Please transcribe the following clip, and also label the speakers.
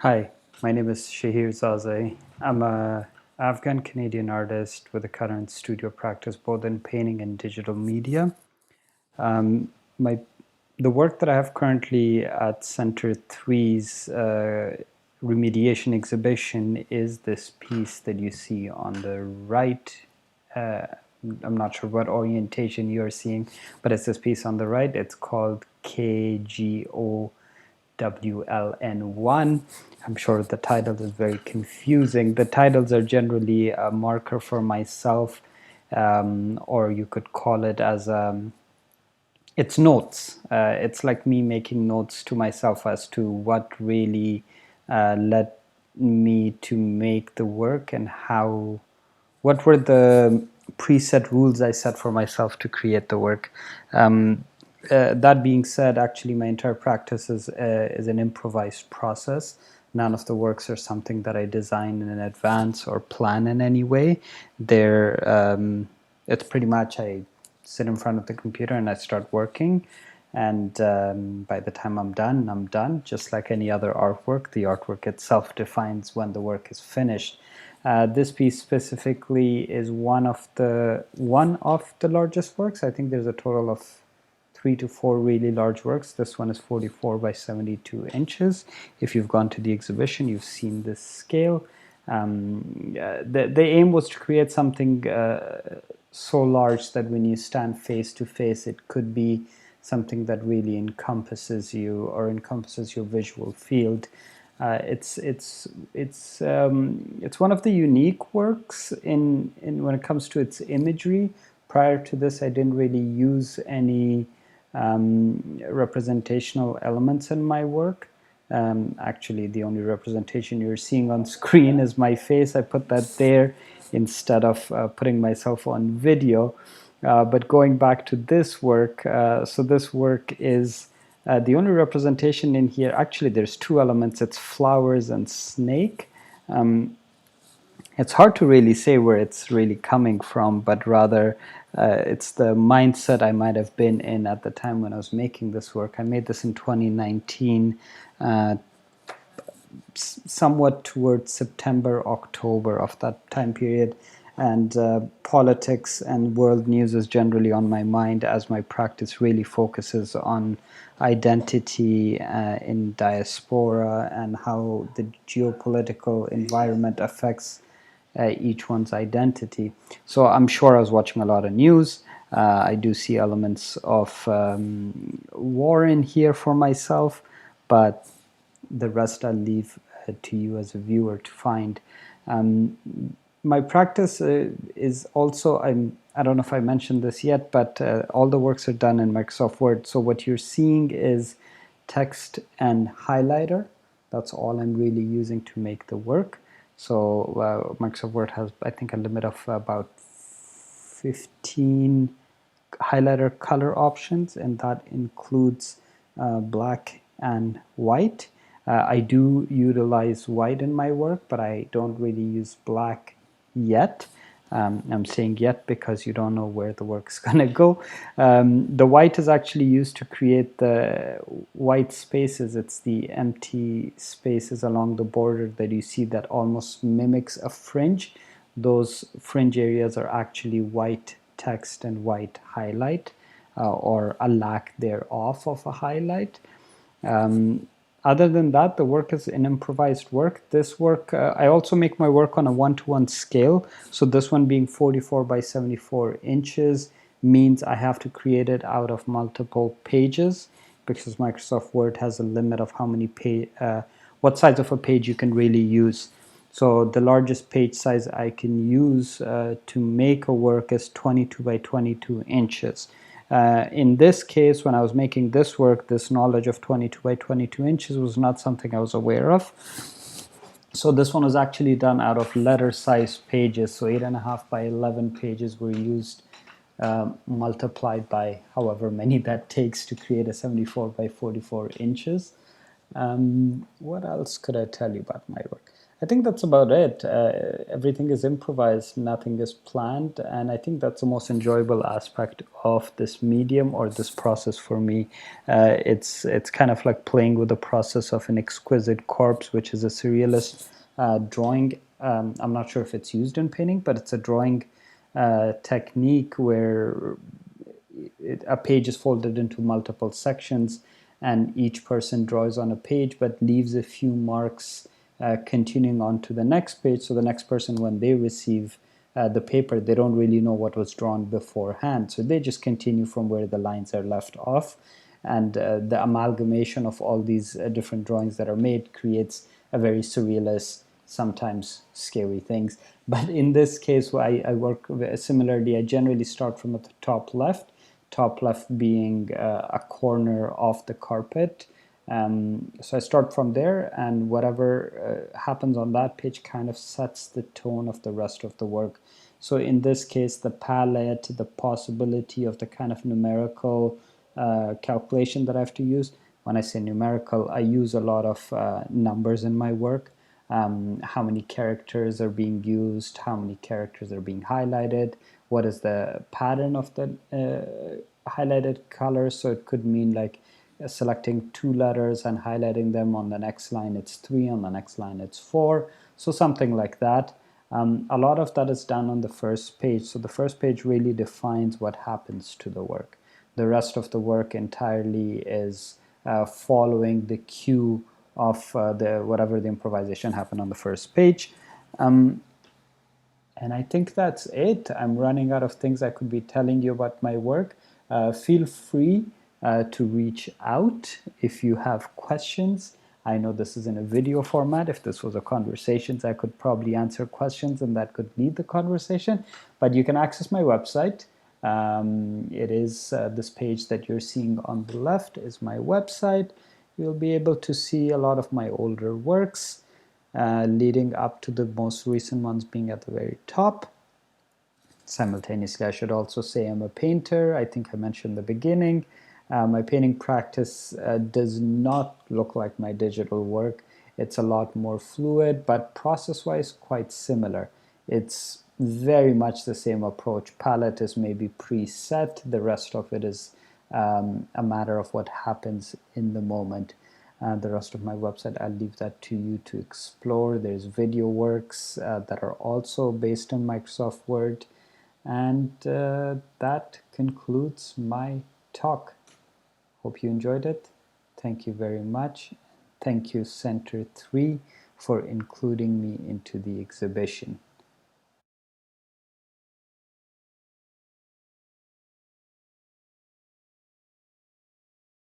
Speaker 1: Hi, my name is Shaheer Zazai. I'm a Afghan-Canadian artist with a current studio practice both in painting and digital media. Um, my the work that I have currently at Center Three's remediation exhibition is this piece that you see on the right. Uh, I'm not sure what orientation you're seeing, but it's this piece on the right. It's called KGO WLN1. I'm sure the title is very confusing. The titles are generally a marker for myself, or you could call it as it's notes. It's like me making notes to myself as to what really led me to make the work and how, what were the preset rules I set for myself to create the work. That being said, actually, my entire practice is an improvised process. None of the works are something that I design in advance or plan in any way. It's pretty much I sit in front of the computer and I start working. And by the time I'm done. Just like any other artwork, the artwork itself defines when the work is finished. This piece specifically is one of the largest works. I think there's a total of 3 to 4 really large works. This one is 44 by 72 inches. If you've gone to the exhibition, you've seen this scale. The aim was to create something so large that when you stand face to face, it could be something that really encompasses you or encompasses your visual field. It's one of the unique works in when it comes to its imagery. Prior to this, I didn't really use any representational elements in my work. Actually, the only representation you're seeing on screen is my face. I put that there instead of putting myself on video. But going back to this work, so this work is the only representation in here. Actually, there's two elements. It's flowers and snake. It's hard to really say where it's really coming from, but rather it's the mindset I might have been in at the time when I was making this work. I made this in 2019, somewhat towards September, October of that time period. And politics and world news is generally on my mind as my practice really focuses on identity in diaspora and how the geopolitical environment affects each one's identity. So I'm sure I was watching a lot of news. I do see elements of war in here for myself, but the rest I'll leave to you as a viewer to find. My practice is also, I don't know if I mentioned this yet, but all the works are done in Microsoft Word. So what you're seeing is text and highlighter. That's all I'm really using to make the work. So Microsoft Word has, I think, a limit of about 15 highlighter color options, and that includes black and white. I do utilize white in my work, but I don't really use black yet. I'm saying yet because you don't know where the work is going to go. The white is actually used to create the white spaces. It's the empty spaces along the border that you see that almost mimics a fringe. Those fringe areas are actually white text and white highlight, or a lack thereof of a highlight. Other than that, the work is an improvised work. This work, I also make my work on a 1:1 scale. So this one being 44 by 74 inches means I have to create it out of multiple pages because Microsoft Word has a limit of how many what size of a page you can really use. So the largest page size I can use to make a work is 22 by 22 inches. In this case, when I was making this work, this knowledge of 22 by 22 inches was not something I was aware of. So this one was actually done out of letter size pages. So 8.5 by 11 pages were used, multiplied by however many that takes to create a 74 by 44 inches. What else could I tell you about my work? I think that's about it. Everything is improvised, nothing is planned, and I think that's the most enjoyable aspect of this medium or this process for me. It's kind of like playing with the process of an exquisite corpse, which is a surrealist drawing. I'm not sure if it's used in painting, but it's a drawing technique where a page is folded into multiple sections, and each person draws on a page but leaves a few marks continuing on to the next page. So the next person, when they receive the paper, they don't really know what was drawn beforehand. So they just continue from where the lines are left off. And the amalgamation of all these different drawings that are made creates a very surrealist, sometimes scary things. But in this case, I work similarly. I generally start from at the top left being a corner of the carpet. So I start from there, and whatever happens on that page kind of sets the tone of the rest of the work. So in this case, the palette, the possibility of the kind of numerical calculation that I have to use. When I say numerical, I use a lot of numbers in my work. How many characters are being used, how many characters are being highlighted, what is the pattern of the highlighted colors. So it could mean like selecting 2 letters and highlighting them. On the next line it's 3, on the next line it's 4, so something like that. A lot of that is done on the first page. So the first page really defines what happens to the work. The rest of the work entirely is following the cue of the whatever the improvisation happened on the first page. And I think that's it. I'm running out of things I could be telling you about my work. Feel free to reach out if you have questions. I know this is in a video format. If this was a conversation, I could probably answer questions and that could lead the conversation. But you can access my website. It is this page that you're seeing on the left is my website. You'll be able to see a lot of my older works, leading up to the most recent ones being at the very top. Simultaneously, I should also say I'm a painter. I think I mentioned in the beginning. My painting practice does not look like my digital work. It's a lot more fluid, but process-wise quite similar. It's very much the same approach. Palette is maybe preset. The rest of it is a matter of what happens in the moment. The rest of my website, I'll leave that to you to explore. There's video works that are also based on Microsoft Word. And that concludes my talk. Hope you enjoyed it. Thank you very much. Thank you, Center 3, for including me into the exhibition.